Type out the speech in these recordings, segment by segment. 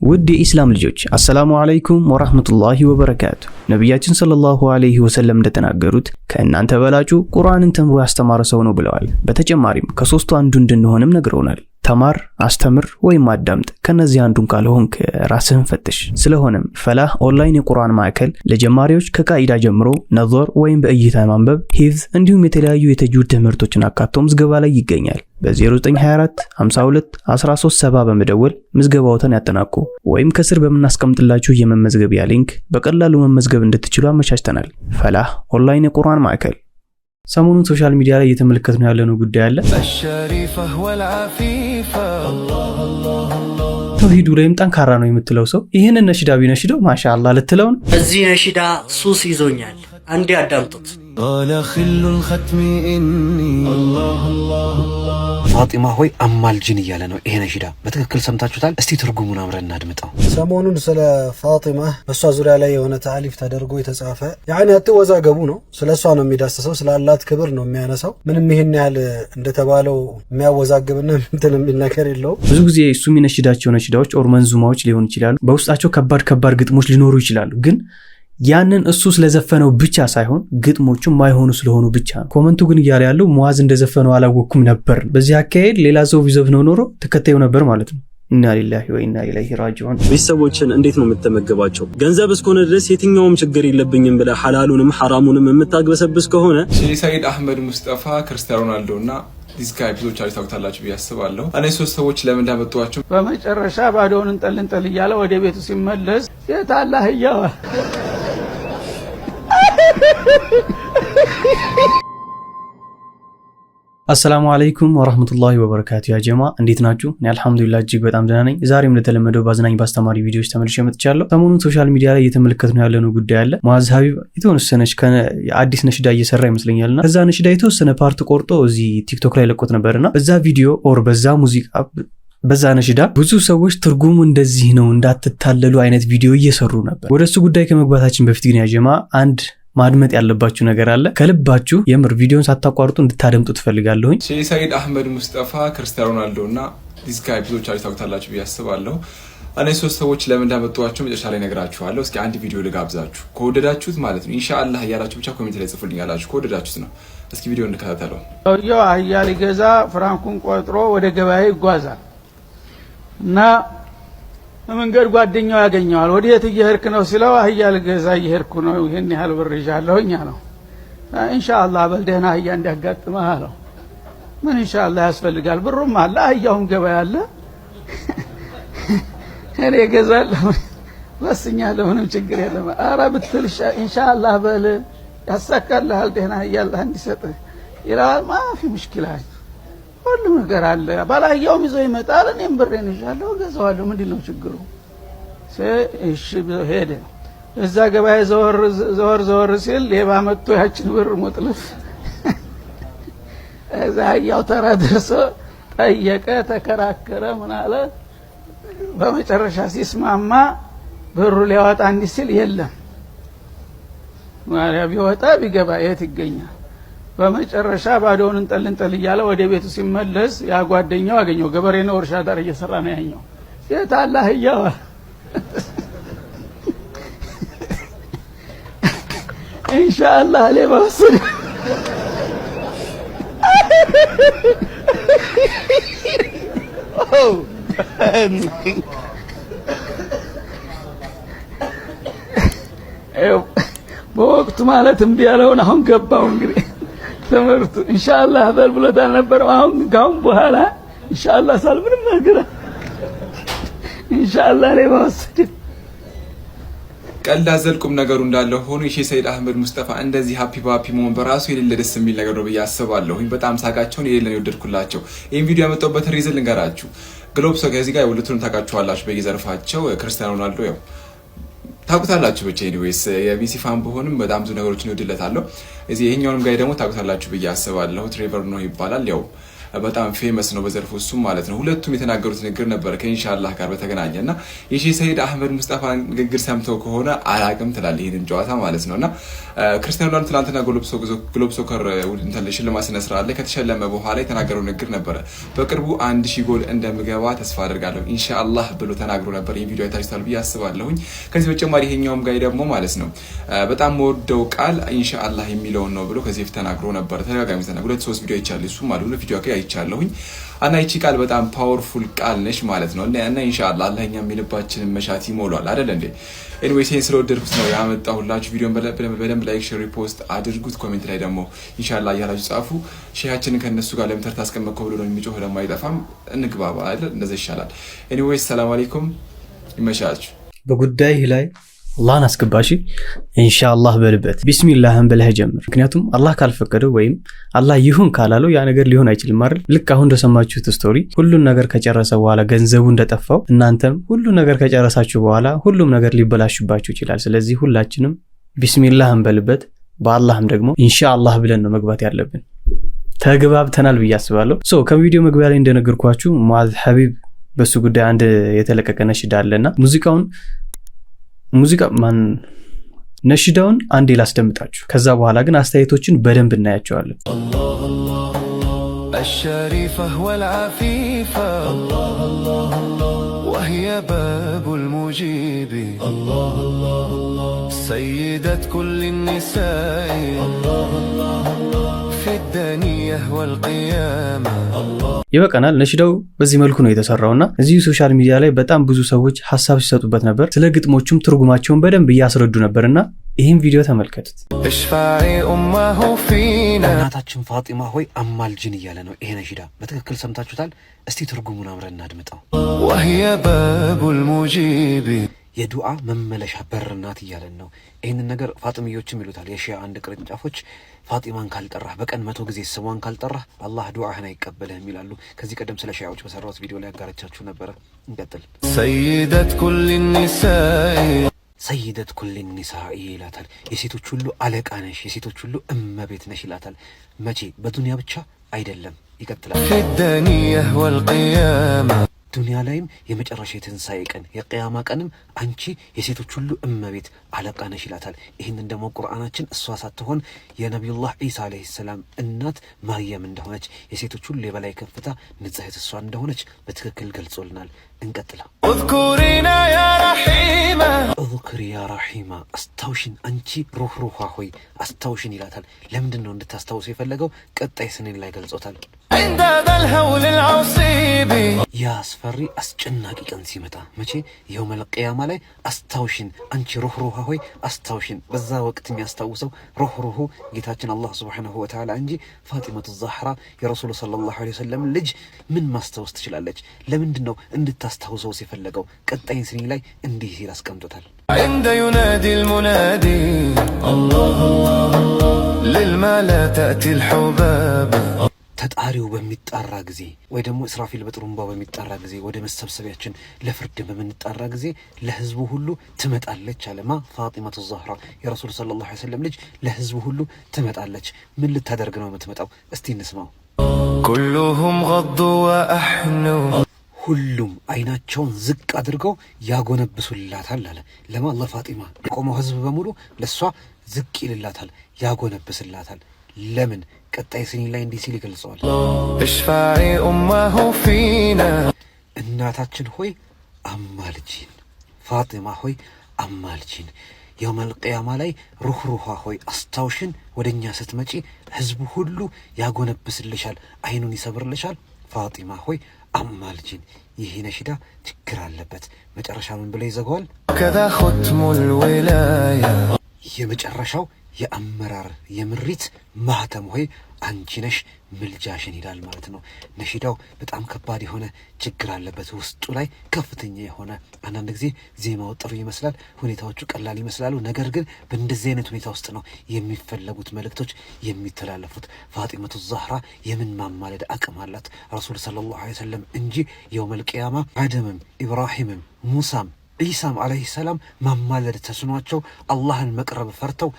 ውድ የኢስላም ልጆች አሰላሙ አለይኩም ወራህመቱላሂ ወበረካቱ። ነብያችን ሰለላሁ ዐለይሂ ወሰለም እንደተናገሩት ከእናንተ በላጩ ቁርአንን ተምሮ ያስተማረ ሰው ነው ብለዋል። በተጨማሪም ከሶስቱ አንዱ እንድንሆንም ነግረውናል። ተማር፣ አስተምር ወይም አዳምጥ። ከነዚህ አንዱን ካልሆንክ ራስህን ፈትሽ። ስለሆነም ፈላህ ኦንላይን የቁርአን ማዕከል ለጀማሪዎች ከቃኢዳ ጀምሮ ነظር ወይም በእይታ ማንበብ፣ ሂፍዝ እንዲሁም የተለያዩ የተጅዊድ ትምህርቶችን አካቶ ምዝገባ ላይ ይገኛል። በ0924 52 13 70 በመደወል ምዝገባዎትን ያጠናቁ ወይም ከስር በመናስቀምጥላችሁ የመመዝገቢያ ሊንክ በቀላሉ መመዝገብ እንድትችሉ አመቻችተናል። ፈላህ ኦንላይን የቁርአን ማዕከል። ሰሞኑን ሶሻል ሚዲያ ላይ እየተመለከትነው ያለነው ጉዳይ አለ። ተውሂዱ ላይም ጠንካራ ነው የምትለው ሰው ይህንን ነሽዳ ቢነሽደው ማሻአላህ ልትለው ነው። እዚህ ነሽዳ ሱስ ይዞኛል፣ አንዴ አዳምጡት። قال خل الختم اني الله الله ፋጢማ ሆይ አማልጅን እያለ ነው። ይሄ ነሽዳ በትክክል ሰምታችሁታል? እስቲ ትርጉሙን አብረን እናድምጠው። ሰሞኑን ስለ ፋጢማ በሷ ዙሪያ ላይ የሆነ ታሪፍ ተደርጎ የተጻፈ ያኔ አትወዛገቡ ነው። ስለሷ ነው የሚዳሰሰው፣ ስላላት ክብር ነው የሚያነሳው። ምንም ይሄን ያህል እንደተባለው የሚያወዛግብና እንትን የሚል ነገር የለውም። ብዙ ጊዜ እሱ የሚነሽዳቸው ነሽዳዎች ኦር መንዙማዎች ሊሆኑ ይችላሉ። በውስጣቸው ከባድ ግጥሞች ሊኖሩ ይችላሉ። ግን ያንን እሱ ስለዘፈነው ብቻ ሳይሆን ግጥሞቹ ማይሆኑ ስለሆኑ ብቻ ነው። ኮመንቱ ግን እያለ ያለው ሙአዝ እንደዘፈነው አላወኩም ነበር። በዚህ አካሄድ ሌላ ሰው ቢዘፍነው ኖሮ ተከታዩ ነበር ማለት ነው። ኢና ሊላሂ ወኢና ኢለይሂ ራጂዑን። ቤተሰቦችን እንዴት ነው የምትመገባቸው? ገንዘብ እስከሆነ ድረስ የትኛውም ችግር የለብኝም ብለህ ሐላሉንም ሐራሙንም የምታግበሰብስ ከሆነ ሰይድ አህመድ ሙስጠፋ ክርስቲያኖ ሮናልዶና ዲስካ ኤፒሶዶች ታውቁታላችሁ ብዬ አስባለሁ። እኔ ሶስት ሰዎች ለምን እንዳመጣኋቸው በመጨረሻ ባዶውን እንጠልንጠል እያለ ወደ ቤቱ ሲመለስ የታላህ ያው አሰላሙ አለይኩም ወራህመቱላሂ ወበረካቱ። ያ ጀማ እንዴት ናችሁ? እኔ አልሐምዱሊላህ እጅግ በጣም ደህና ነኝ። ዛሬም እንደተለመደው ባዝናኝ ባስተማሪ ቪዲዮዎች ተመልሼ መጥቻለሁ። ሰሞኑን ሶሻል ሚዲያ ላይ እየተመለከትነው ያለነው ጉዳይ አለ። ሙአዝ ሀቢብ የተወሰነች አዲስ ነሽዳ እየሰራ ይመስለኛልና ከዛ ነሽዳ የተወሰነ ፓርት ቆርጦ እዚህ ቲክቶክ ላይ ለቆት ነበርና በዛ ቪዲዮ ኦር በዛ ሙዚቃ በዛ ነሽዳ ብዙ ሰዎች ትርጉሙ እንደዚህ ነው እንዳትታለሉ አይነት ቪዲዮ እየሰሩ ነበር። ወደሱ ጉዳይ ከመግባታችን በፊት ግን ያ ጀማ አንድ ማድመጥ ያለባችሁ ነገር አለ። ከልባችሁ የምር ቪዲዮን ሳታቋርጡ እንድታደምጡ ትፈልጋለሁኝ። ሰይድ አህመድ ሙስጠፋ ክርስቲያኖ ሮናልዶና ዲስካ ኤፒሶዶች ታውቁታላችሁ ብዬ አስባለሁ። እኔ ሶስት ሰዎች ለምን እንዳመጣኋቸው መጨረሻ ላይ ነግራችኋለሁ። እስኪ አንድ ቪዲዮ ልጋብዛችሁ፣ ከወደዳችሁት ማለት ነው። ኢንሻአላህ እያላችሁ ብቻ ኮሜንት ላይ ጽፉልኛላችሁ ከወደዳችሁት ነው። እስኪ ቪዲዮ እንከታተለው። ሰውየው አህያ ሊገዛ ፍራንኩን ቆጥሮ ወደ ገበያ ይጓዛል እና መንገድ ጓደኛው ያገኘዋል። ወዴት እየሄድክ ነው ሲለው አህያ ልገዛ እየሄድኩ ነው፣ ይሄን ያህል ብር ይዣለሁኝ አለው። ኢንሻአላህ በልደህና አህያ እንዲያጋጥመህ አለው። ምን ኢንሻአላህ ያስፈልጋል? ብሩም አለ አህያውም ገበያ አለ፣ እኔ እገዛለሁ ወስኛለሁ፣ ምንም ችግር የለም። ኧረ ብትል ኢንሻአላህ በል ያሳካልሃል፣ ደህና አህያ አላህ እንዲሰጥህ ይላል። ማፊ ሙሽኪላ ሁሉ ነገር አለ። ባላህያውም ይዞ ይመጣል፣ እኔም ብሬን ይዣለሁ እገዛዋለሁ፣ ምንድነው ችግሩ? እሺ ሄደ። እዛ ገበያ ዘወር ሲል ሌባ መጥቶ ያችን ብር ሙጥልፍ እዛ ያው ተራ ደርሶ ጠየቀ፣ ተከራከረ፣ ምን አለ። በመጨረሻ ሲስማማ ብሩ ሊያወጣ እንዲህ ሲል የለም ማሪያ ቢወጣ ቢገባ የት ይገኛል? በመጨረሻ ባዶውን እንጠልንጠል እያለ ወደ ቤቱ ሲመለስ ያ ጓደኛው አገኘው። ገበሬ ነው፣ እርሻ ዳር እየሰራ ነው ያኛው። የታላህ ያው ኢንሻአላህ ሌባ ወሰደ። በወቅቱ ማለት እምቢ ያለውን አሁን ገባው። እንግዲህ ተመርቱ ኢንሻአላህ በል ብሎታል ነበር። አሁን ጋውን በኋላ ኢንሻአላህ ሳል ምንም ነገር ኢንሻአላህ ላይ ወሰደ። ቀልድ አዘል ቁም ነገሩ እንዳለ ሆኖ ሰይድ አህመድ ሙስጠፋ እንደዚህ ሃፒ ባፒ መሆን በራሱ የሌለ ደስ የሚል ነገር ነው ብዬ አስባለሁ። በጣም ሳቃቸውን የሌለ ነው የወደድኩላቸው። ይሄን ቪዲዮ ያመጣሁበት ሪዝን ልንገራችሁ። ግሎብ ሰው ከዚህ ጋር ሁለቱንም ታውቃችኋላችሁ በየዘርፋቸው። ክርስቲያኖ ሮናልዶ ያው ታውቁታላችሁ ብቻ ኤኒዌይስ የቢሲ ፋን በሆንም በጣም ብዙ ነገሮችን ይወድለታል። እዚህ ይሄኛውንም ጋር ደግሞ ታውቁታላችሁ ብዬ አስባለሁ። ትሬቨር ነው ይባላል። ያው በጣም ፌመስ ነው በዘርፉ እሱም ማለት ነው። ሁለቱም የተናገሩት ንግግር ነበር ከኢንሻአላህ ጋር በተገናኘና የሼህ ሰይድ አህመድ ሙስጠፋ ንግግር ሰምተው ከሆነ አላቅም ትላለህ ይሄንን ጨዋታ ማለት ነውና ክርስቲያኖ ሮናልዶ ትናንትና ግሎብ ሶከር እንትን ሽልማት ስነ ስርዓት ላይ ከተሸለመ በኋላ የተናገረው ንግግር ነበር። በቅርቡ 1000 ጎል እንደምገባ ተስፋ አደርጋለሁ ኢንሻአላህ ብሎ ተናግሮ ነበር። ይሄን ቪዲዮ አይታችኋል ብዬ አስባለሁኝ። ከዚህ በተጨማሪ ይሄኛውም ጋር ደግሞ ማለት ነው በጣም ወደው ቃል ኢንሻአላህ የሚለውን ነው ብሎ ከዚህ በፊት ተናግሮ ነበር። ተደጋጋሚ ተናግሮ 2-3 ቪዲዮ አይቻለሁ እሱ ማለት ነው ቪዲዮ ጋር አይቻለሁኝ። እና ይቺ ቃል በጣም ፓወርፉል ቃል ነች ማለት ነው። እና ኢንሻአላህ አላህ እኛም የልባችንን መሻት ይሞላል አይደል እንዴ? ኤኒዌይስ ይሄን ስለወደድኩት ነው ያመጣሁላችሁ። ቪዲዮን በደንብ ላይክ፣ ሼር፣ ሪፖስት አድርጉት። ኮሜንት ላይ ደግሞ ኢንሻአላህ እያላችሁ ጻፉ። ሼሃችንን ከነሱ ጋር ለምተር ታስቀመጥከው ብሎ ነው የሚጮህ ደግሞ አይጠፋም። እንግባባ አይደል? እንደዛ ይሻላል። ኤኒዌይስ ሰላም አለይኩም ይመሻችሁ። በጉዳይ ላይ አላህን አስገባሽ ኢንሻአላህ በልበት ቢስሚላህን ብለህ ጀምር። ምክንያቱም አላህ ካልፈቀደው ወይም አላህ ይሁን ካላለው ያ ነገር ሊሆን አይችልም አይደል? ልክ አሁን እንደሰማችሁት ስቶሪ ሁሉን ነገር ከጨረሰ በኋላ ገንዘቡ እንደጠፋው እናንተም ሁሉ ነገር ከጨረሳችሁ በኋላ ሁሉም ነገር ሊበላሽባችሁ ይችላል። ስለዚህ ሁላችንም ቢስሚላህን በልበት በአላህም ደግሞ ኢንሻአላህ ብለን ነው መግባት ያለብን። ተግባብተናል ብዬ አስባለሁ። ከቪዲዮ መግቢያ ላይ እንደነገርኳችሁ ሙአዝ ሐቢብ በሱ ጉዳይ አንድ የተለቀቀ ነሽዳ አለና ነሽዳውን አንዴ ላስደምጣችሁ። ከዛ በኋላ ግን አስተያየቶችን በደንብ እናያቸዋለን። الشريفة والعفيفة الله الله الله وهي باب المجيب الله الله الله سيدة كل النساء الله الله الله في الدنيا والقيامة الله ይበቃናል። ነሽዳው በዚህ መልኩ ነው የተሰራውና እዚህ ሶሻል ሚዲያ ላይ በጣም ብዙ ሰዎች ሐሳብ ሲሰጡበት ነበር። ስለ ግጥሞቹም ትርጉማቸውን በደንብ እያስረዱ ነበርና ይህን ቪዲዮ ተመልከቱት። እሽፋዒ ኡማሁ ፊና እናታችን ፋጢማ ሆይ አማልጅን እያለ ነው ይሄ ነሽዳ። በትክክል ሰምታችሁታል። እስቲ ትርጉሙን አብረን እናድምጠው። وهي باب المجيب የዱዓ መመለሻ በር ናት እያለን ነው። ይህንን ነገር ፋጢሚዮችም ይሉታል። የሺዓ አንድ ቅርንጫፎች ፋጢማን ካልጠራህ በቀን 100 ጊዜ ስሟን ካልጠራህ አላህ ዱዓህን አይቀበልህም ይላሉ። ከዚህ ቀደም ስለ ሺዓዎች በሰራሁት ቪዲዮ ላይ አጋራቻችሁ ነበረ። እንቀጥል። سيدة كل النساء ሰይደት ኩል ኒሳኢ ይላታል። የሴቶች ሁሉ አለቃ ነሽ፣ የሴቶች ሁሉ እመቤት ነሽ ይላታል። መቼ? በዱንያ ብቻ አይደለም። ይቀጥላል። في الدنيا والقيامة ዱንያ ላይም የመጨረሻ የትንሣኤ ቀን የቂያማ ቀንም አንቺ የሴቶች ሁሉ እመቤት አለቃ ነሽ ይላታል። ይህንን ደግሞ ቁርአናችን እሷ ሳትሆን የነቢዩላህ ዒሳ ዓለይሂ ሰላም እናት ማርያም እንደሆነች የሴቶች ሁሉ የበላይ ከፍታ ንጽሕት እሷ እንደሆነች በትክክል ገልጾልናል። እንቀጥላ። اذكرينا يا رحيمة እذክሪ ያ ረሒማ አስታውሽን አንቺ ሩህሩሃ ሆይ አስታውሽን ይላታል። ለምንድን ነው እንድታስታውሱ የፈለገው? ቀጣይ ስኔን ላይ ገልጾታል። عند ذا الهول العصيب ያስፈሪ አስጨናቂ ቀን ሲመጣ መቼ? የውመል ቂያማ ላይ አስታውሽን አንቺ ሩህሩሃ ሆይ አስታውሽን። በዛ ወቅት የሚያስታውሰው ሩህሩሁ ጌታችን አላህ ሱብሓነሁ ወተዓላ እንጂ ፋጢመቱ ዛህራ የረሱሉ ሰለላሁ ዐለይሂ ወሰለም ልጅ ምን ማስታወስ ትችላለች? ለምንድን ነው እንድታስታውሰው የፈለገው? ቀጣይ ስኒ ላይ እንዲህ ሲል አስቀምጦታል። عند ينادي المنادي الله الله الله للملا تأتي الحباب ተጣሪው በሚጣራ ጊዜ ወይ ደግሞ እስራፊል በጥሩምባው በሚጣራ ጊዜ ወደ መሰብሰቢያችን ለፍርድ በምንጣራ ጊዜ ለህዝቡ ሁሉ ትመጣለች አለማ ፋጢመቱ ዛህራ የረሱል ሰለላሁ ዐለይሂ ወሰለም ልጅ ለህዝቡ ሁሉ ትመጣለች። ምን ልታደርግ ነው የምትመጣው? እስቲ እንስማው። كلهم غضوا وأحنوا ሁሉም አይናቸውን ዝቅ አድርገው ያጎነብሱላታል አለ። ለማ ለፋጢማ የቆመው ህዝብ በሙሉ ለሷ ዝቅ ይልላታል፣ ያጎነብስላታል። ለምን? ቀጣይ ስኒ ላይ እንዲህ ሲል ይገልጸዋል። اشفعي أمه فينا እናታችን ሆይ አማልጂን፣ ፋጢማ ሆይ አማልጂን። የውመል ቂያማ ላይ ሩህሩሃ ሆይ አስታውሽን። ወደኛ ስትመጪ ህዝቡ ሁሉ ያጎነብስልሻል፣ አይኑን ይሰብርልሻል። ፋጢማ ሆይ አማልጂን። ይህ ነሽዳ ችግር አለበት። መጨረሻ ምን ብሎ ይዘጋዋል? كذا ختم الولاية የመጨረሻው የአመራር የምሪት ማህተም ሆይ አንቺ ነሽ ምልጃሽን ይላል ማለት ነው። ነሽዳው በጣም ከባድ የሆነ ችግር አለበት ውስጡ ላይ ከፍተኛ የሆነ። አንዳንድ ጊዜ ዜማው ጥሩ ይመስላል፣ ሁኔታዎቹ ቀላል ይመስላሉ። ነገር ግን በእንደዚህ አይነት ሁኔታ ውስጥ ነው የሚፈለጉት መልእክቶች የሚተላለፉት። ፋጢመቱ ዛህራ የምን ማማለድ አቅም አላት? ረሱል ሰለላሁ ዐለይሂ ወሰለም እንጂ የውመል ቂያማ አደምም ኢብራሂምም ሙሳም ኢሳም አለይሂ ሰላም ማማለድ ተስኗቸው አላህን መቅረብ ፈርተው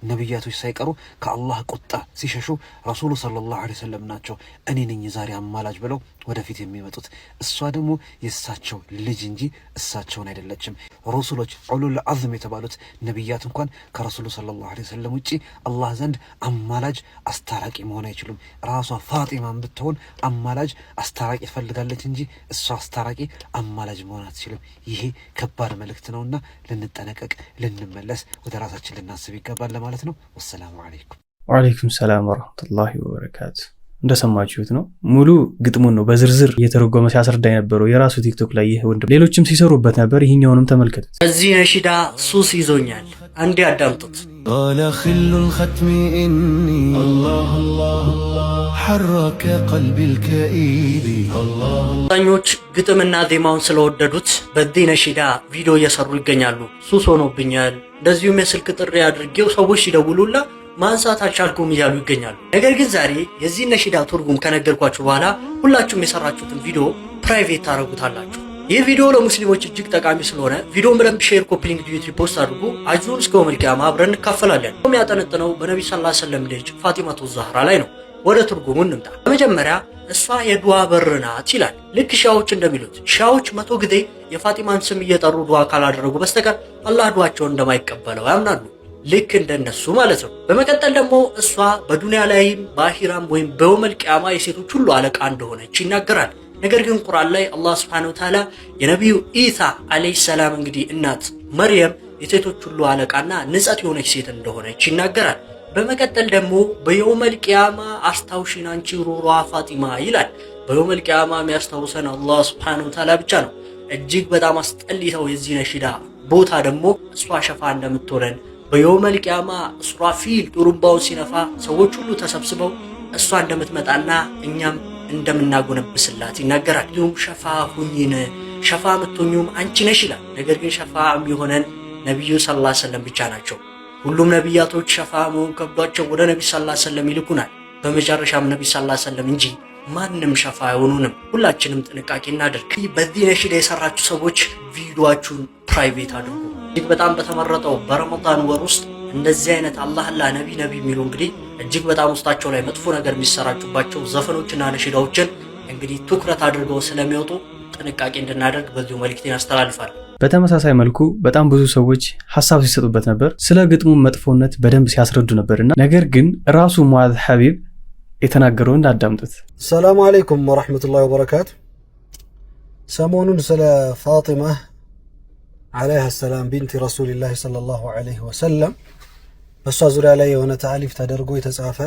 ነቢያቶች ሳይቀሩ ከአላህ ቁጣ ሲሸሹ ረሱሉ ሰለላሁ ዐለይሂ ወሰለም ናቸው እኔ ነኝ ዛሬ አማላጅ ብለው ወደፊት የሚመጡት። እሷ ደግሞ የእሳቸው ልጅ እንጂ እሳቸውን አይደለችም። ረሱሎች ኡሉል አዝም የተባሉት ነቢያት እንኳን ከረሱሉ ሰለላሁ ዐለይሂ ወሰለም ውጪ አላህ ዘንድ አማላጅ አስታራቂ መሆን አይችሉም። ራሷ ፋጢማን ብትሆን አማላጅ አስታራቂ ትፈልጋለች እንጂ እሷ አስታራቂ አማላጅ መሆን አትችልም። ይሄ ከባድ መልእክት ነውና ልንጠነቀቅ፣ ልንመለስ፣ ወደ ራሳችን ልናስብ ይገባል ለማለት ነው። ወሰላሙ አለይኩም። ወአለይኩም ሰላም ወራህመቱላሂ ወበረካቱ። እንደሰማችሁት ነው። ሙሉ ግጥሙን ነው በዝርዝር እየተረጎመ ሲያስረዳ የነበረው የራሱ ቲክቶክ ላይ። ይህ ወንድም ሌሎችም ሲሰሩበት ነበር። ይህኛውንም ተመልከቱት። እዚህ ነሺዳ ሱስ ይዞኛል፣ አንዴ አዳምጡት። قال خل الختم إني الله الله حرك قلبي الكئيب الله አብዛኞች ግጥምና ዜማውን ስለወደዱት በዚህ ነሺዳ ቪዲዮ እየሰሩ ይገኛሉ። ሱስ ሆኖብኛል፣ እንደዚሁም የስልክ ጥሪ አድርጌው ሰዎች ሲደውሉላ ማንሳት አልቻልኩም እያሉ ይገኛሉ። ነገር ግን ዛሬ የዚህ ነሺዳ ትርጉም ከነገርኳችሁ በኋላ ሁላችሁም የሰራችሁትን ቪዲዮ ፕራይቬት ታደርጉታላችሁ። ይህ ቪዲዮ ለሙስሊሞች እጅግ ጠቃሚ ስለሆነ ቪዲዮውን በደንብ ሼር፣ ኮፒ ሊንክ፣ ዲዩት ሪፖስት አድርጉ። አጅሩን እስከ የውመል ቂያማ አብረን እንካፈላለን። የሚያጠነጥነው በነብዩ ሰለላሁ ዐለይሂ ወሰለም ልጅ ፋጢማቱ ዛህራ ላይ ነው። ወደ ትርጉሙ እንምጣ። በመጀመሪያ እሷ የዱዓ በር ናት ይላል። ልክ ሺዓዎች እንደሚሉት ሺዓዎች 100 ጊዜ የፋጢማን ስም እየጠሩ ዱዓ ካላደረጉ በስተቀር አላህ ዱዓቸውን እንደማይቀበለው ያምናሉ። ልክ እንደነሱ ማለት ነው። በመቀጠል ደግሞ እሷ በዱንያ ላይም በአኺራም ወይም በየውመል ቂያማ የሴቶች ሁሉ አለቃ እንደሆነች ይናገራል። ነገር ግን ቁርአን ላይ አላህ Subhanahu Wa Ta'ala የነብዩ ኢሳ አለይሂ ሰላም እንግዲህ እናት መርየም የሴቶች ሁሉ አለቃና ንጹህ የሆነች ሴት እንደሆነች ይናገራል። በመቀጠል ደግሞ በየውመል ቂያማ አስታውሽን አንቺ ሩሯ ፋጢማ ይላል። በየውመል ቂያማ የሚያስታውሰን አላህ Subhanahu Wa Ta'ala ብቻ ነው። እጅግ በጣም አስጠሊተው የዚህ ነሺዳ ቦታ ደግሞ እሷ ሸፋ እንደምትሆነን በየውመል ቂያማ ሱራፊል ጡሩምባውን ሲነፋ ሰዎች ሁሉ ተሰብስበው እሷ እንደምትመጣና እኛም እንደምናጎነብስላት ይናገራል። እንዲሁም ሸፋ ሁኚን፣ ሸፋ የምትሆኚውም አንቺ ነሽ ይላል። ነገር ግን ሸፋ የሚሆነን ነቢዩ ሰለላሁ ዐለይሂ ወሰለም ብቻ ናቸው። ሁሉም ነቢያቶች ሸፋ መሆን ከብዷቸው ወደ ነቢዩ ሰለላሁ ዐለይሂ ወሰለም ይልኩናል። በመጨረሻም ነቢዩ ሰለላሁ ዐለይሂ ወሰለም እንጂ ማንም ሸፋ አይሆኑንም። ሁላችንም ጥንቃቄ እናድርግ። በዚህ ነሺዳ የሰራችሁ ሰዎች ቪዲዮአችሁን ፕራይቬት አድርጉ። እጅግ በጣም በተመረጠው በረመዳን ወር ውስጥ እንደዚህ አይነት አላህ ነቢ የሚሉ እንግዲህ እጅግ በጣም ውስጣቸው ላይ መጥፎ ነገር የሚሰራጩባቸው ዘፈኖችና ነሺዳዎችን እንግዲህ ትኩረት አድርገው ስለሚወጡ ጥንቃቄ እንድናደርግ በዚሁ መልእክቴን አስተላልፋለሁ። በተመሳሳይ መልኩ በጣም ብዙ ሰዎች ሐሳብ ሲሰጡበት ነበር። ስለ ግጥሙ መጥፎነት በደንብ ሲያስረዱ ነበርና ነገር ግን ራሱ ሙአዝ ሐቢብ የተናገረውን አዳምጡት። ሰላም አለይኩም ወራህመቱላሂ ወበረካቱ። ሰሞኑን ስለ ፋጢማ አለይሃ ሰላም ቢንት ረሱልላህ ሰለላሁ ዐለይሂ ወሰለም በሷ ዙሪያ ላይ የሆነ ታሊፍ ተደርጎ የተጻፈ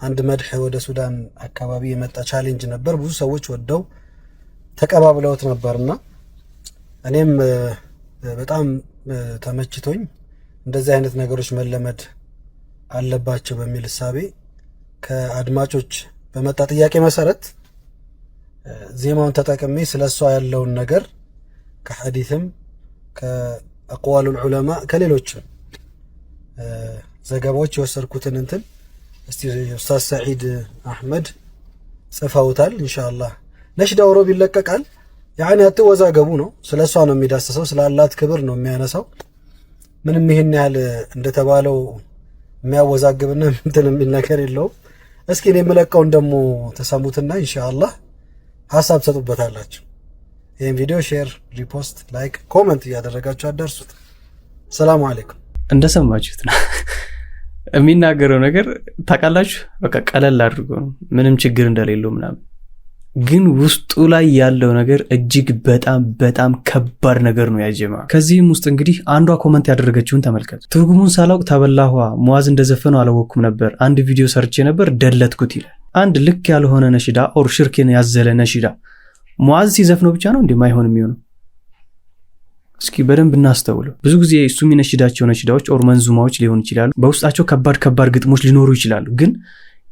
አንድ መድህ ወደ ሱዳን አካባቢ የመጣ ቻሌንጅ ነበር። ብዙ ሰዎች ወደው ተቀባብለውት ነበርና እኔም በጣም ተመችቶኝ እንደዚህ አይነት ነገሮች መለመድ አለባቸው በሚል እሳቤ ከአድማጮች በመጣ ጥያቄ መሰረት ዜማውን ተጠቅሜ ስለሷ ያለውን ነገር ከሐዲስም ከአቅዋሉል ዑለማ ከሌሎችም ዘገባዎች የወሰድኩትን እንትን እስቲ ኡስታዝ ሰዒድ አህመድ ጽፈውታል። ኢንሻአላህ ነሽዳው ሮብ ይለቀቃል። ያኔ አትወዛገቡ ነው። ስለሷ ነው የሚዳሰሰው፣ ስላላት ክብር ነው የሚያነሳው። ምንም ይሄን ያህል እንደተባለው የሚያወዛግብና እንትን የሚል ነገር የለውም። እስኪ እኔ የምለቀውን ደግሞ ተሰሙትና ኢንሻአላህ ሐሳብ ሰጡበታላችሁ። ይሄን ቪዲዮ ሼር፣ ሪፖስት፣ ላይክ፣ ኮሜንት እያደረጋችሁ አደርሱት። ሰላም አለይኩም። እንደሰማችሁት ነው የሚናገረው ነገር ታውቃላችሁ። በቃ ቀለል አድርጎ ነው ምንም ችግር እንደሌለው ምናምን፣ ግን ውስጡ ላይ ያለው ነገር እጅግ በጣም በጣም ከባድ ነገር ነው ያጀማ። ከዚህም ውስጥ እንግዲህ አንዷ ኮመንት ያደረገችውን ተመልከቱ። ትርጉሙን ሳላውቅ ተበላኋ፣ ሙአዝ እንደዘፈነው አላወኩም ነበር፣ አንድ ቪዲዮ ሰርቼ ነበር ደለትኩት ይላል። አንድ ልክ ያልሆነ ነሺዳ ኦር ሽርክን ያዘለ ነሺዳ ሙአዝ ሲዘፍነው ብቻ ነው እንደማይሆን የሚሆነው? እስኪ በደንብ እናስተውለው። ብዙ ጊዜ እሱ የሚነሽዳቸው ነሺዳዎች ኦር መንዙማዎች ሊሆኑ ይችላሉ፣ በውስጣቸው ከባድ ግጥሞች ሊኖሩ ይችላሉ። ግን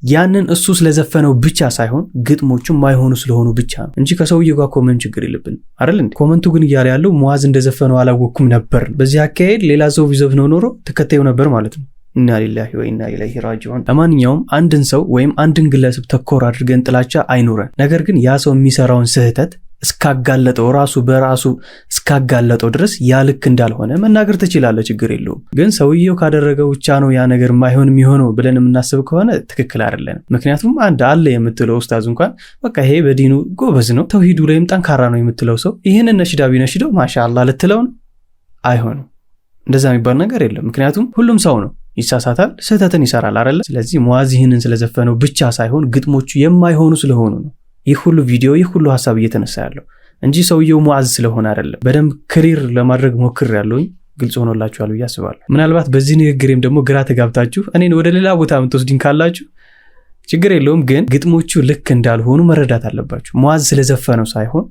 ያንን እሱ ስለዘፈነው ብቻ ሳይሆን ግጥሞቹም ማይሆኑ ስለሆኑ ብቻ ነው እንጂ ከሰውየው ጋር ምንም ችግር የለብንም አይደል እንዴ? ኮመንቱ ግን እያለ ያለው ሙአዝ እንደዘፈነው አላወኩም ነበር። በዚህ አካሄድ ሌላ ሰው ቢዘፍነው ኖሮ ተከታዩ ነበር ማለት ነው። ኢና ሊላሂ ወኢና ኢለይሂ ራጂዑን። ለማንኛውም አንድን ሰው ወይም አንድን ግለሰብ ተኮር አድርገን ጥላቻ አይኑረን። ነገር ግን ያ ሰው የሚሰራውን ስህተት እስካጋለጠው ራሱ በራሱ እስካጋለጠው ድረስ ያ ልክ እንዳልሆነ መናገር ትችላለህ፣ ችግር የለውም። ግን ሰውየው ካደረገው ብቻ ነው ያ ነገር ማይሆን የሚሆነው ብለን የምናስብ ከሆነ ትክክል አይደለም። ምክንያቱም አንድ አለ የምትለው ኡስታዝ እንኳን በቃ ይሄ በዲኑ ጎበዝ ነው ተውሂዱ ላይም ጠንካራ ነው የምትለው ሰው ይሄንን ነሽዳ ቢነሽደው ማሻአላህ ልትለው ነው? አይሆንም። እንደዛ የሚባል ነገር የለም። ምክንያቱም ሁሉም ሰው ነው፣ ይሳሳታል፣ ስህተትን ይሰራል አይደል? ስለዚህ ሙአዝ ይህንን ስለዘፈነው ብቻ ሳይሆን ግጥሞቹ የማይሆኑ ስለሆኑ ነው ይህ ሁሉ ቪዲዮ ይህ ሁሉ ሐሳብ እየተነሳ ያለው እንጂ ሰውየው ሙአዝ ስለሆነ አይደለም። በደንብ ክሊር ለማድረግ ሞክሬያለሁ። ግልጽ ሆኖላችኋል ብዬ አስባለሁ። ምናልባት በዚህ ንግግሬም ደግሞ ግራ ተጋብታችሁ እኔን ወደ ሌላ ቦታ የምትወስዱኝ ካላችሁ ችግር የለውም። ግን ግጥሞቹ ልክ እንዳልሆኑ መረዳት አለባችሁ። ሙአዝ ስለዘፈነው ሳይሆን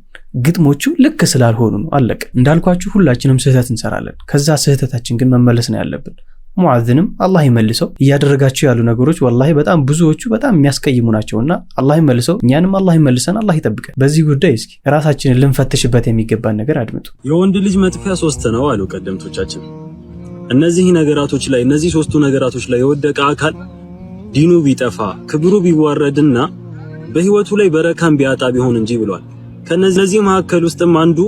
ግጥሞቹ ልክ ስላልሆኑ ነው። አለቀ። እንዳልኳችሁ ሁላችንም ስህተት እንሰራለን። ከዛ ስህተታችን ግን መመለስ ነው ያለብን። ሙአዝንም አላህ ይመልሰው። እያደረጋቸው ያሉ ነገሮች ወላሂ በጣም ብዙዎቹ በጣም የሚያስቀይሙ ናቸውና አላህ ይመልሰው፣ እኛንም አላህ ይመልሰን፣ አላህ ይጠብቀን። በዚህ ጉዳይ እስኪ ራሳችንን ልንፈትሽበት የሚገባን ነገር አድምጡ። የወንድ ልጅ መጥፊያ 3 ነው አሉ ቀደምቶቻችን። እነዚህ ነገራቶች ላይ እነዚህ 3ቱ ነገራቶች ላይ የወደቀ አካል ዲኑ ቢጠፋ ክብሩ ቢዋረድና በህይወቱ ላይ በረካም ቢያጣ ቢሆን እንጂ ብሏል። ከነዚህ መካከል ውስጥም አንዱ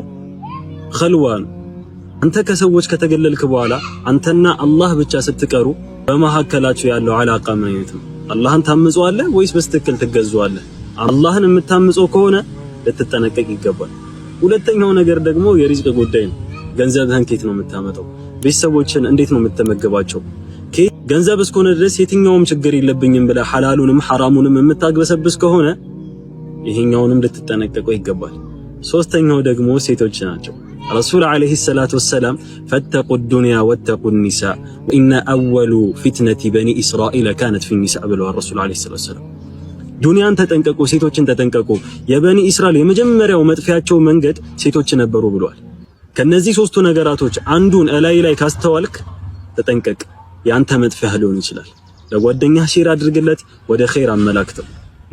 ኸልዋ ነው። አንተ ከሰዎች ከተገለልክ በኋላ አንተና አላህ ብቻ ስትቀሩ በመሐከላችሁ ያለው አላቃ ምን አይነት ነው? አላህን ታምጾአለህ ወይስ በስትክክል ትገዙአለህ? አላህን የምታምጾ ከሆነ ልትጠነቀቅ ይገባል። ሁለተኛው ነገር ደግሞ የሪዝቅ ጉዳይ ነው። ገንዘብህን ከየት ነው የምታመጣው? ቤተሰቦችን እንዴት ነው የምትመገባቸው? ገንዘብ እስከሆነ ድረስ የትኛውም ችግር የለብኝም ብለህ ሐላሉንም ሐራሙንም የምታግበሰብስ ከሆነ ይሄኛውንም ልትጠነቀቀው ይገባል። ሶስተኛው ደግሞ ሴቶች ናቸው። ረሱል አለይሂ ሰላቱ ወሰላም ፈተቁ ዱንያ ወተቁ ኒሳ ኢነ አወሉ ፊትነቲ በኒ እስራኤል ካነት ፊ ኒሳ ብለዋል ረሱል አለይሂ ሰላቱ ወሰላም። ዱንያን ተጠንቀቁ፣ ሴቶችን ተጠንቀቁ። የበኒ እስራኤል የመጀመሪያው መጥፊያቸው መንገድ ሴቶች ነበሩ ብለዋል። ከነዚህ 3ቱ ነገራቶች አንዱን ላይ ካስተዋልክ ተጠንቀቅ፣ ያንተ መጥፊያ ሊሆን ይችላል። ለጓደኛህ ሼር አድርግለት፣ ወደ ኸይር አመላክተው።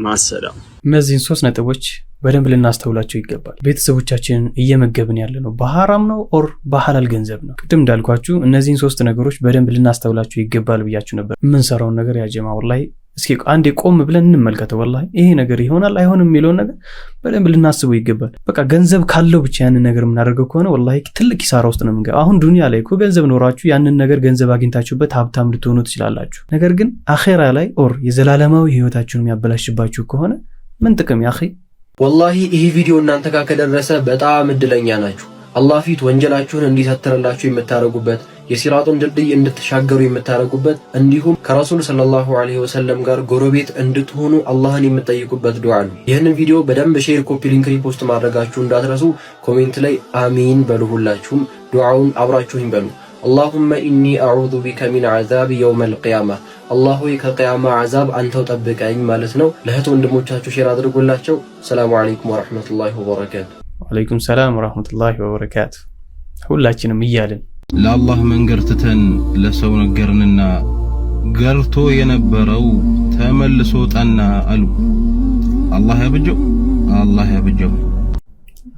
ማሰላም። እነዚህን 3 ነጥቦች በደንብ ልናስተውላቸው ይገባል። ቤተሰቦቻችንን እየመገብን ያለ ነው በሐራም ነው ኦር በሐላል ገንዘብ ነው? ቅድም እንዳልኳችሁ እነዚህን 3 ነገሮች በደንብ ልናስተውላቸው ይገባል ብያችሁ ነበር። የምንሰራውን ነገር ያጀማ ወላሂ እስኪ አንዴ ቆም ብለን እንመልከተው። ወላሂ ይሄ ነገር ይሆናል አይሆንም የሚለውን ነገር በደንብ ልናስበው ይገባል። በቃ ገንዘብ ካለው ብቻ ያንን ነገር የምናደርገው ከሆነ ወላሂ ትልቅ ኪሳራ ውስጥ ነው የምንገባው። አሁን ዱንያ ላይ እኮ ገንዘብ ኖራችሁ ያንን ነገር ገንዘብ አግኝታችሁበት ሀብታም ልትሆኑ ትችላላችሁ። ነገር ግን አኼራ ላይ ኦር የዘላለማዊ ህይወታችሁን የሚያበላሽባችሁ ከሆነ ምን ጥቅም ያኺ? ወላሂ ይህ ቪዲዮ እናንተ ጋር ከደረሰ በጣም እድለኛ ናችሁ። አላህ ፊት ወንጀላችሁን እንዲሰትርላችሁ የምታረጉበት፣ የሲራጡን ድልድይ እንድትሻገሩ የምታረጉበት፣ እንዲሁም ከረሱል ሰለላሁ ዐለይሂ ወሰለም ጋር ጎረቤት እንድትሆኑ አላህን የምትጠይቁበት ዱዓ ነው። ይህንን ቪዲዮ በደንብ ሼር፣ ኮፒ ሊንክ፣ ሪፖስት ማድረጋችሁ እንዳትረሱ። ኮሜንት ላይ አሚን በሉ። ሁላችሁም ዱዓውን አብራችሁኝ በሉ። اللهم إني أعوذ بك من عذاب يوم القيامة الله كقيامة عذاب أنت طبقኝ ማለት ነው። ለህት ወንድሞቻችሁ ሼር አድርጉላቸው። ሰላም አለይኩም ወራህመቱላሂ ወበረካቱ። ወአለይኩም ሰላም ወራህመቱላሂ ወበረካቱ። ሁላችንም እያልን ለአላህ መንገር ትተን ለሰው ነገርንና ገርቶ የነበረው ተመልሶ ጠና አሉ። አላህ ያብጀው፣ አላህ ያብጀው።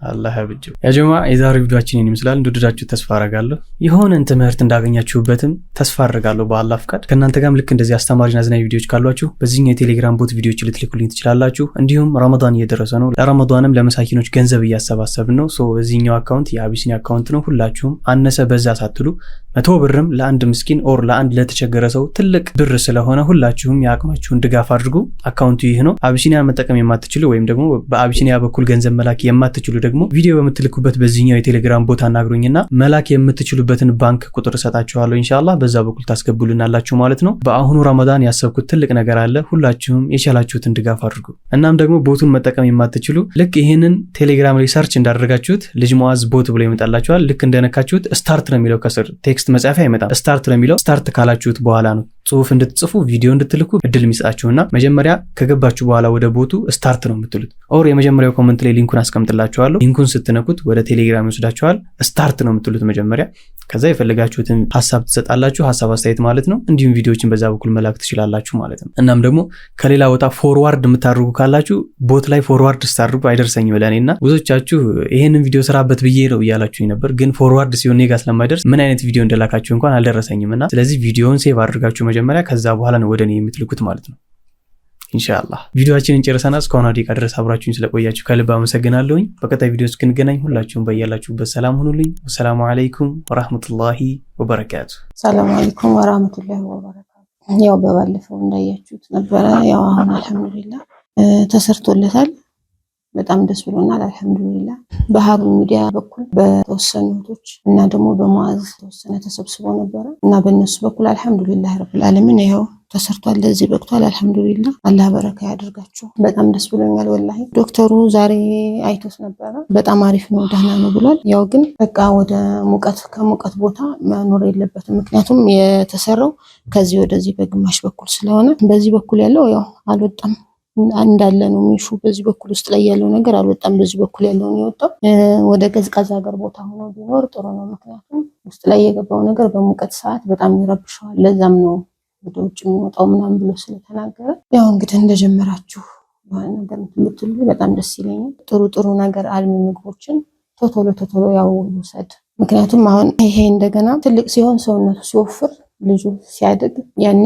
አላህ ያብጀው። ያ ጀማዓ የዛሬው ቪዲዮአችን ይመስላል። እንደወደዳችሁ ተስፋ አደርጋለሁ። የሆነን ትምህርት እንዳገኛችሁበትም ተስፋ አደርጋለሁ በአላህ ፍቃድ። ከእናንተ ጋርም ልክ እንደዚህ አስተማሪና አዝናኝ ቪዲዮዎች ካሏችሁ በዚህኛው የቴሌግራም ቦት ቪዲዮዎች ልትልኩልኝ ትችላላችሁ። እንዲሁም ረመዳን እየደረሰ ነው። ለረመዳንም ለመሳኪኖች ገንዘብ እያሰባሰብን ነው። በዚህኛው አካውንት የአቢሲኒያ አካውንት ነው። ሁላችሁም አነሰ በዛ ሳትሉ 100 ብርም ለአንድ ምስኪን ኦር ለአንድ ለተቸገረ ሰው ትልቅ ብር ስለሆነ ሁላችሁም የአቅማችሁን ድጋፍ አድርጉ። አካውንቱ ይህ ነው። አቢሲኒያን መጠቀም የማትችሉ ወይም ደግሞ በአቢሲኒያ በኩል ገንዘብ መላክ የማትችሉ ደግሞ ቪዲዮ በምትልኩበት በዚህኛው የቴሌግራም ቦታ አናግሩኝና መላክ የምትችሉበትን ባንክ ቁጥር ሰጣችኋለሁ። ኢንሻአላህ በዛ በኩል ታስገቡልናላችሁ ማለት ነው። በአሁኑ ረመዳን ያሰብኩት ትልቅ ነገር አለ። ሁላችሁም የቻላችሁትን ድጋፍ አድርጉ። እናም ደግሞ ቦቱን መጠቀም የማትችሉ ልክ ይሄንን ቴሌግራም ላይ ሰርች እንዳደረጋችሁት ልጅ ሙአዝ ቦት ብሎ ይመጣላችኋል። ልክ እንደነካችሁት ስታርት ነው የሚለው ከስር ቴክስት መጻፊያ አይመጣም። ስታርት ነው የሚለው። ስታርት ካላችሁት በኋላ ነው ጽሁፍ እንድትጽፉ ቪዲዮ እንድትልኩ እድል የሚሰጣችሁና መጀመሪያ ከገባችሁ በኋላ ወደ ቦቱ ስታርት ነው የምትሉት። ኦር የመጀመሪያው ኮሜንት ላይ ሊንኩን አስቀምጥላችኋለሁ። ሊንኩን ስትነኩት ወደ ቴሌግራም ይወስዳችኋል። ስታርት ነው የምትሉት መጀመሪያ። ከዛ የፈለጋችሁትን ሐሳብ ትሰጣላችሁ፣ ሐሳብ አስተያየት ማለት ነው። እንዲሁም ቪዲዮዎችን በዛ በኩል መላክ ትችላላችሁ ማለት ነው። እናም ደግሞ ከሌላ ቦታ ፎርዋርድ የምታደርጉ ካላችሁ ቦት ላይ ፎርዋርድ ስታደርጉ አይደርሰኝም ለኔና ብዙዎቻችሁ ይሄንን ቪዲዮ ስራበት ብዬ ነው እያላችሁኝ ነበር። ግን ፎርዋርድ ሲሆን ኔጋ ስለማይደርስ ምን አይነት ቪዲዮ እንደላካችሁ እንኳን አልደረሰኝምና ስለዚህ ቪዲዮውን ሴቭ አድርጋችሁ መጀመሪያ ከዛ በኋላ ነው ወደኔ የምትልኩት ማለት ነው። ኢንሻአላህ። ቪዲዮአችንን ጨርሰናል። እስካሁን ደቂቃ ድረስ አብራችሁኝ ስለቆያችሁ ከልብ አመሰግናለሁኝ። በቀጣይ ቪዲዮ እስክንገናኝ ሁላችሁም በያላችሁበት ሰላም ሁኑልኝ። ወሰላሙ አለይኩም ወራህመቱላሂ ወበረካቱ። ሰላም አለይኩም ወራህመቱላሂ ወበረካቱ። ያው በባለፈው እንዳያችሁት ነበረ። ያው አሁን አልሐምዱሊላህ ተሰርቶለታል። በጣም ደስ ብሎናል። አልሐምዱሊላህ በሃሩን ሚዲያ በኩል በተወሰኑ እህቶች እና ደግሞ በሙአዝ ተወሰነ ተሰብስቦ ነበረ እና በእነሱ በኩል አልሐምዱሊላህ ረብል ዓለሚን ይኸው ተሰርቷል። ለዚህ በቅቷል። አልሐምዱሊላህ አላህ በረካ ያድርጋችሁ። በጣም ደስ ብሎኛል ወላሂ። ዶክተሩ ዛሬ አይቶት ነበረ። በጣም አሪፍ ነው፣ ደህና ነው ብሏል። ያው ግን በቃ ወደ ከሙቀት ቦታ መኖር የለበትም። ምክንያቱም የተሰራው ከዚህ ወደዚህ በግማሽ በኩል ስለሆነ በዚህ በኩል ያለው ያው አልወጣም እንዳለ ነው ሚሹ። በዚህ በኩል ውስጥ ላይ ያለው ነገር አልወጣም። በዚህ በኩል ያለው ነው የወጣው። ወደ ቀዝቃዛ ሀገር ቦታ ሆኖ ቢኖር ጥሩ ነው። ምክንያቱም ውስጥ ላይ የገባው ነገር በሙቀት ሰዓት በጣም ይረብሻል። ለዛም ነው ወደ ውጭ የሚወጣው ምናምን ብሎ ስለተናገረ ያው እንግዲህ እንደጀመራችሁ የሆነ ነገር የምትሉ በጣም ደስ ይለኛል። ጥሩ ነገር አልሚ ምግቦችን ቶቶሎ ያው ውሰድ። ምክንያቱም አሁን ይሄ እንደገና ትልቅ ሲሆን ሰውነቱ ሲወፍር ልጁ ሲያድግ ያኔ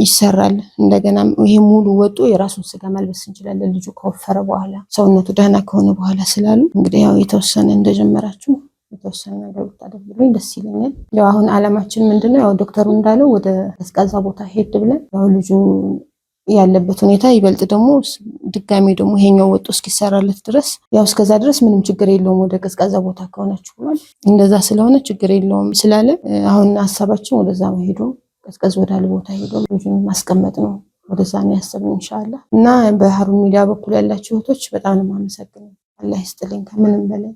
ይሰራል። እንደገና ይሄ ሙሉ ወጡ የራሱን ስጋ መልበስ እንችላለን ልጁ ከወፈረ በኋላ ሰውነቱ ደህና ከሆነ በኋላ ስላሉ እንግዲህ ያው የተወሰነ እንደጀመራችሁ የተወሰነ ነገር ብታደርጉልኝ ደስ ይለኛል። ያው አሁን አላማችን ምንድነው? ያው ዶክተሩ እንዳለው ወደ ቀዝቃዛ ቦታ ሄድ ብለን ያው ልጁ ያለበት ሁኔታ ይበልጥ ደግሞ ድጋሚ ደግሞ ይሄኛው ወጡ እስኪሰራለት ድረስ ያው እስከዛ ድረስ ምንም ችግር የለውም ወደ ቀዝቃዛ ቦታ ከሆነች ብሏል። እንደዛ ስለሆነ ችግር የለውም ስላለ አሁን ሐሳባችን ወደዛ ሄዶ ቀዝቀዝ ወዳለ ቦታ ሄዶ ልጁን ማስቀመጥ ነው። ወደዛ ነው ያሰብነው ኢንሻአላህ። እና በሃሩን ሚዲያ በኩል ያላችሁ እህቶች በጣም ነው የማመሰግነው። አላህ ይስጥልኝ ከምንም በላይ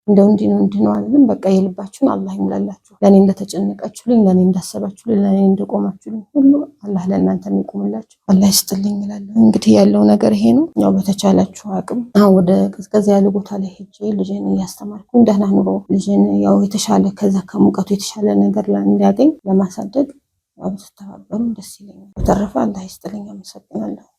እንደው እንዲህ ነው አይደለም። በቃ የልባችሁን አላህ ይሙላላችሁ። ለኔ እንደተጨነቃችሁልኝ፣ ለኔ እንዳሰባችሁልኝ፣ ለኔ እንደቆማችሁልኝ ሁሉ አላህ ለእናንተ ይቆምላችሁ። አላህ ይስጥልኝ እላለሁ። እንግዲህ ያለው ነገር ይሄ ነው። ያው በተቻላችሁ አቅም ወደ ቀዝቀዝ ያለ ቦታ ላይ ሄጄ ልጄን እያስተማርኩ ደህና ኑሮ ልጄን ያው የተሻለ ከዛ ከሙቀቱ የተሻለ ነገር እንዲያገኝ ለማሳደግ ያው ተተባበሩ ደስ ይለኛል። በተረፈ አላህ ይስጥልኝ። አመሰግናለሁ።